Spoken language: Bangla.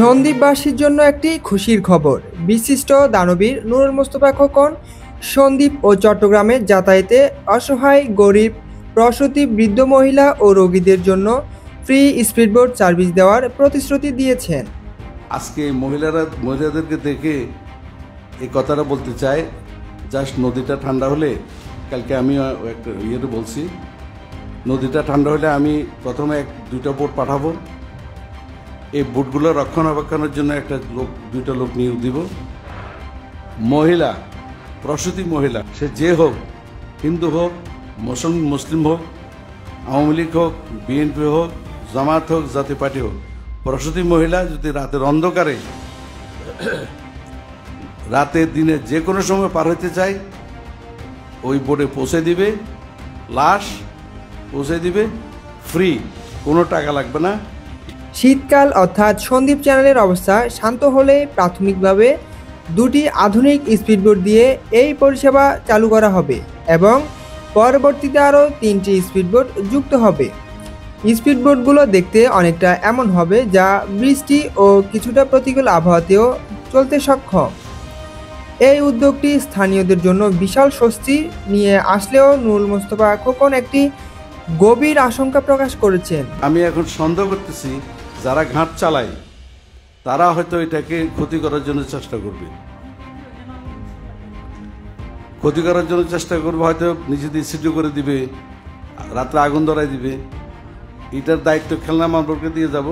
সন্দ্বীপবাসীর জন্য একটি খুশির খবর। বিশিষ্ট দানবীর নুরুল মোস্তফা খোকন সন্দ্বীপ ও চট্টগ্রামে যাতায়াতে অসহায়, গরিব, প্রসূতি, বৃদ্ধ মহিলা ও রোগীদের জন্য ফ্রি স্পিডবোট সার্ভিস দেওয়ার প্রতিশ্রুতি দিয়েছেন। আজকে মহিলাদেরকে দেখে এই কথাটা বলতে চাই, জাস্ট নদীটা ঠান্ডা হলে, কালকে আমি একটা ইয়েতে বলছি, নদীটা ঠান্ডা হলে আমি প্রথমে দুইটা বোট পাঠাবো। এই বোটগুলো রক্ষণাবেক্ষণের জন্য দুইটা লোক নিয়োগ দিব। মহিলা, প্রসূতি মহিলা, সে যে হোক, হিন্দু হোক, মুসলিম হোক, আওয়ামী লীগ হোক, বিএনপি হোক, জামাত হোক, জাতীয় পার্টি হোক, প্রসূতি মহিলা যদি রাতের অন্ধকারে, রাতে দিনে যে কোনো সময় পার হইতে চায়, ওই বোটে পৌঁছে দিবে, লাশ পৌঁছে দিবে, ফ্রি, কোনো টাকা লাগবে না। শীতকাল অর্থাৎ সন্দ্বীপ চ্যানেলের অবস্থা শান্ত হলে প্রাথমিকভাবে দুটি আধুনিক স্পিডবোট দিয়ে এই পরিষেবা চালু করা হবে এবং পরবর্তীতে আরও 3টি স্পিডবোট যুক্ত হবে। স্পিডবোটগুলো দেখতে অনেকটা এমন হবে যা বৃষ্টি ও কিছুটা প্রতিকূল আবহাওয়াতেও চলতে সক্ষম। এই উদ্যোগটি স্থানীয়দের জন্য বিশাল স্বস্তি নিয়ে আসলেও নুরুল মোস্তফা খোকন একটি গভীর আশঙ্কা প্রকাশ করেছেন। আমি এখন সন্দেহ করতেছি যারা ঘাট চালায় তারা হয়তো এটাকে ক্ষতি করার জন্য চেষ্টা করবে, হয়তো নিজেদের সিদ্ধ করে দিবে, রাত্রে আগুন ধরাই দিবে। এটার দায়িত্ব খেলনা মামলাকে দিয়ে যাব।